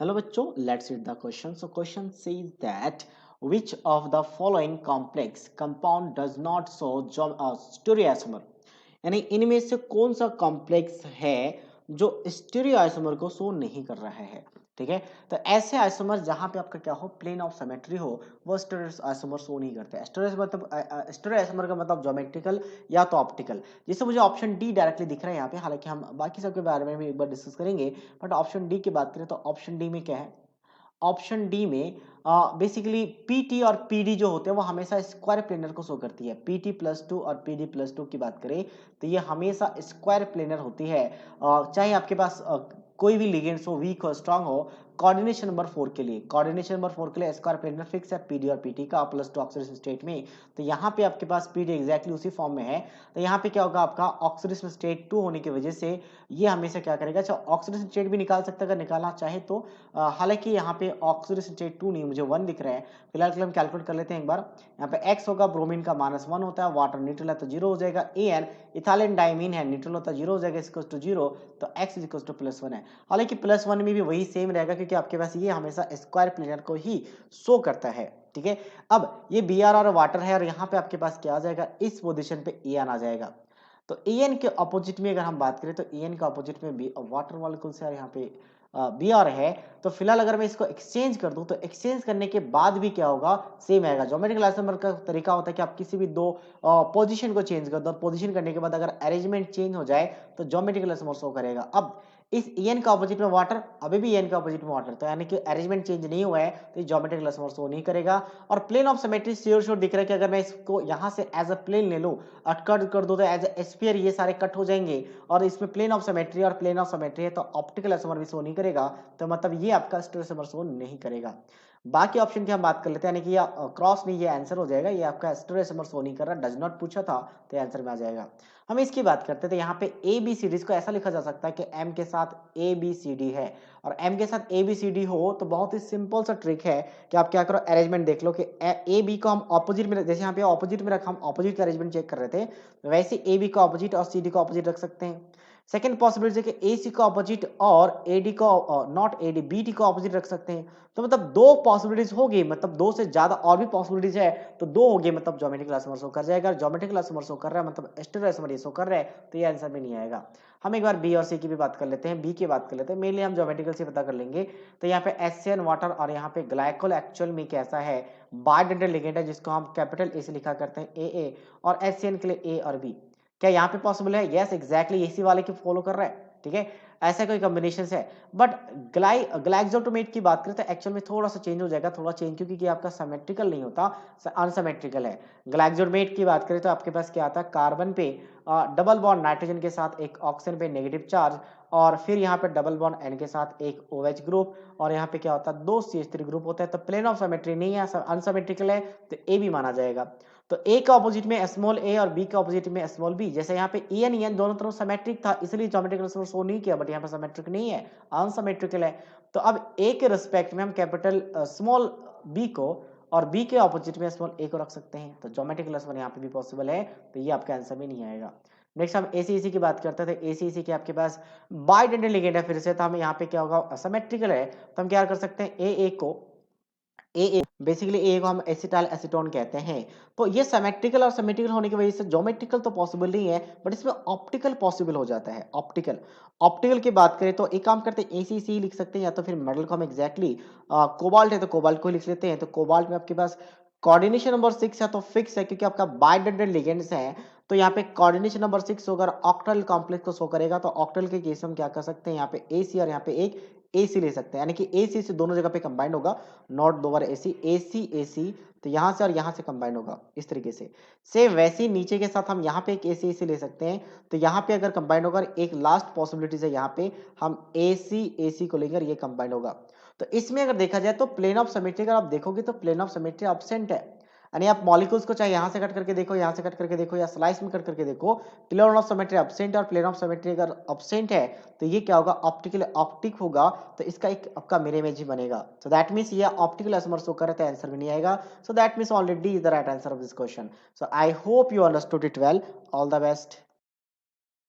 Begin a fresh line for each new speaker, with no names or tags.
Hello बच्चों, let's read the question. So question says that which of the following complex compound does not show stereoisomer? यानी इनमें से कौन सा complex है जो स्टीरियोआइसोमर को शो नहीं कर रहा है। ठीक है, तो ऐसे आइसोमर जहां पे आपका क्या हो, प्लेन ऑफ सिमेट्री हो, वो स्टीरियोआइसोमर शो नहीं करते। स्टीरियोआइसोमर का मतलब ज्योमेट्रिकल या तो ऑप्टिकल। जैसे मुझे ऑप्शन डी डायरेक्टली दिख रहा है यहाँ पे, हालांकि हम बाकी सबके बारे में भी एक बार डिस्कस करेंगे, बट ऑप्शन डी की बात करें तो ऑप्शन डी में क्या है, ऑप्शन डी में बेसिकली पीटी और पीडी जो होते हैं वो हमेशा स्क्वायर प्लेनर को शो करती है। पीटी प्लस टू और पीडी प्लस टू की बात करें तो ये हमेशा स्क्वायर प्लेनर होती है। चाहे आपके पास कोई भी लिगेंड्स हो, वीक हो, स्ट्रांग हो। कोऑर्डिनेशन नंबर 4 के लिए, कोऑर्डिनेशन नंबर 4 के लिए स्क्वायर प्लेनर फिक्स है पीडी और पीटी का प्लस टू ऑक्सीडेशन स्टेट में। तो यहाँ पे आपके पास पीडी एग्जैक्टली उसी फॉर्म में है। तो यहाँ पे क्या होगा, आपका ऑक्सीडेशन स्टेट 2 होने की वजह से ये हमेशा क्या करेगा, अच्छा ऑक्सीडेशन स्टेट भी निकाल सकता है अगर निकालना चाहे तो। हालांकि यहाँ पे ऑक्सीडेशन स्टेट 2 नहीं, मुझे 1 दिख रहा है। फिलहाल के लिए हम कैलकुलेट कर लेते हैं एक बार। यहाँ पे x होगा, ब्रोमीन का -1 होता है, वाटर न्यूट्रल है तो 0 हो जाएगा। एन इथाइलिन डाइमीन है, न्यूट्रल होता है 0 हो जाएगा, इक्वल टू 0। तो x इक्वल टू +1 है। हालांकि +1 में भी वही सेम रहेगा क्योंकि आपके पास ये हमेशा स्क्वायर प्लेनर को ही शो करता है। ठीक है, अब ये बी आर और वाटर है और यहाँ पे आपके पास क्या आ जाएगा, इस पोजिशन पे ए एन आ जाएगा। तो एन के अपोजिट में अगर हम बात करें तो एन के अपोजिट में बी वाटर मॉलिक्यूल से यहाँ पे बी आर है। तो फिलहाल अगर मैं इसको एक्सचेंज कर दूं तो एक्सचेंज करने के बाद भी क्या होगा, सेम आएगा। ज्योमेट्रिकल आइसोमर का तरीका होता है कि आप किसी भी दो पोजीशन को चेंज कर दो, पोजीशन करने के बाद अगर अरेंजमेंट चेंज हो जाए तो ज्योमेट्रिकल आइसोमर शो करेगा। अब इस एन का अपोजिट में वाटर, अभी भी एन का अपोजिट में वाटर, तो यानी कि अरेंजमेंट चेंज नहीं हुआ है तो ज्योमेट्रिकल आइसोमर शो नहीं करेगा। और प्लेन ऑफ सिमेट्री श्योर दिख रहा है कि अगर मैं इसको यहाँ से एज अ प्लेन ले लूं और कट कर दो तो एज अ स्फीयर ये सारे कट हो जाएंगे। और इसमें प्लेन ऑफ सिमेट्री और प्लेन ऑफ सिमेट्री है तो ऑप्टिकल आइसोमर भी शो नहीं करेगा। तो मतलब ये आपका स्टीरियोआइसोमर शो नहीं करेगा। बाकी ऑप्शन की हम बात कर लेते हैं, यानी कि ये क्रॉस नहीं, ये आंसर हो जाएगा। ये आपका स्टीरियोआइसोमर शो नहीं कर रहा, डज नॉट पूछा था तो आंसर में आ जाएगा। हम इसकी बात करते हैं तो यहाँ पे ए बी सी डी को ऐसा लिखा जा सकता है कि एम के साथ ए बी सी डी है और एम के साथ ए बी सी डी हो तो बहुत ही सिंपल सा ट्रिक है कि आप क्या करो, अरेंजमेंट देख लो कि ए बी को हम ऑपोजिट में, जैसे यहाँ पे ऑपोजिट में रखा, हम ऑपोजिट अरेंजमेंट चेक कर रहे थे, वैसे ए बी को ऑपोजिट और सी डी को ऑपोजिट रख सकते हैं। सेकंड पॉसिबिलिटी है कि ए सी को ऑपोजिट और ए डी को not A D B D को ऑपोजिट रख सकते हैं। तो मतलब दो पॉसिबिलिटीज होगी, मतलब दो से ज्यादा और भी पॉसिबिलिटीज है तो दो होगी, मतलब ज्योमेट्रिकल आइसोमर शो कर जाएगा। ज्योमेट्रिकल आइसोमर शो कर रहा है मतलब स्टीरियोआइसोमर शो कर रहा है तो ये आंसर में नहीं आएगा। हम एक बार बी और सी की भी बात कर लेते हैं, बी की बात कर लेते हैं, मेनली हम ज्योमेट्रिकल से पता कर लेंगे। तो यहाँ पे एचसीएन वाटर और यहाँ पे ग्लाइकोल एक्चुअल में कैसा है, बाइडेंटल लिगेंड है जिसको हम कैपिटल ए से लिखा करते हैं ए और एचसीएन के लिए ए और बी। क्या यहाँ पे पॉसिबल है? यस एग्जैक्टली, इसी वाले की फॉलो कर रहा है। ठीक है, ऐसा कोई कॉम्बिनेशन है। बट ग्लाइक्सोटोमेट की बात करें तो एक्चुअल में थोड़ा सा चेंज हो जाएगा, थोड़ा चेंज, क्योंकि आपका सिमेट्रिकल नहीं होता, अनसिमेट्रिकल है। ग्लाइक्सोटोमेट की बात करें तो आपके पास क्या आता है, कार्बन पे डबल बॉन्ड नाइट्रोजन के साथ एक ऑक्सीजन पे नेगेटिव चार्ज और फिर यहाँ पे डबल बॉन्ड एन के साथ एक OH ग्रुप और यहाँ पे क्या होता है, दो CH3 ग्रुप होता है। तो प्लेन ऑफ सिमेट्री नहीं है, अनसिमेट्रिकल है तो ए भी माना जाएगा। तो ए का ऑपोजिट में स्मॉल ए और बी का ऑपोजिट में स्मॉल बी, जैसे यहाँ पे ई एन दोनों तरफ सिमेट्रिक था इसलिए ज्योमेट्रिकल शो नहीं किया, बट यहाँ पे सिमेट्रिक नहीं है, अनसिमेट्रिकल है। तो अब ए के रिस्पेक्ट में हम कैपिटल स्मॉल बी को और बी के ऑपोजिट में स्मॉल ए को रख सकते हैं, तो ज्योमेट्रिकल आइसोमर यहाँ पे भी पॉसिबल है। तो ये आपका आंसर में नहीं आएगा। नेक्स्ट हम एसीईसी की बात करते हैं, तो एसीईसी के आपके पास बाइडेंटल लिगेंड है फिर से, तो हम यहाँ पे क्या होगा, सिमेट्रिकल है तो हम क्या कर सकते हैं, ए को ए बेसिकली ए को हम एसिटाइल एसीटोन कहते हैं। तो ये सिमेट्रिकल और सिमेट्रिकल होने की वजह से ज्योमेट्रिकल तो पॉसिबल नहीं है बट इसमें ऑप्टिकल पॉसिबल हो जाता है। ऑप्टिकल ऑप्टिकल की बात करें तो एक काम करते हैं, एसीसी लिख सकते हैं या तो फिर मेटल को हम एग्जैक्टली कोबाल्ट है तो कोबाल्ट को लिख लेते हैं। तो कोबाल्ट में आपके पास कोऑर्डिनेशन नंबर 6 है तो फिक्स है क्योंकि आपका बाइडेंटल लिगेंड्स है। तो यहाँ पे कोऑर्डिनेशन नंबर 6 होगा, ऑक्टल कॉम्प्लेक्स को शो करेगा। तो ऑक्टल के केस में हम क्या कर सकते हैं, यहाँ पे एसी और यहाँ पे एक एसी ले सकते हैं, यानी कि एसी से दोनों जगह पे कंबाइंड होगा, नॉट दो बार एसी, एसी एसी, तो यहाँ से और यहाँ से कंबाइंड होगा इस तरीके से। सेम वैसे ही नीचे के साथ हम यहाँ पे एक एसी एसी ले सकते हैं, तो यहाँ पे अगर कंबाइंड होगा, एक लास्ट पॉसिबिलिटी है यहाँ पे हम एसी एसी को लेकर ये कंबाइंड होगा। तो इसमें अगर देखा जाए तो प्लेन ऑफ सिमेट्री अगर आप देखोगे तो प्लेन ऑफ सिमेट्री एब्सेंट है, यानी आप मॉलिक्यूल्स को चाहे यहाँ से कट करके देखो, यहाँ से कट करके देखो या स्लाइस में कट करके देखो, प्लेन ऑफ सिमेट्री एब्सेंट है और प्लेन ऑफ सिमेट्री अगर एब्सेंट है तो ये क्या होगा, ऑप्टिकल ऑप्टिक होगा। तो इसका एक आपका मिरर इमेज ही बनेगा। सो दैट मींस ये ऑप्टिकल आइसोमर शो कर रहा है, आंसर में नहीं आएगा। So that means already is the right answer of this question. So I hope you understood it well. All the best.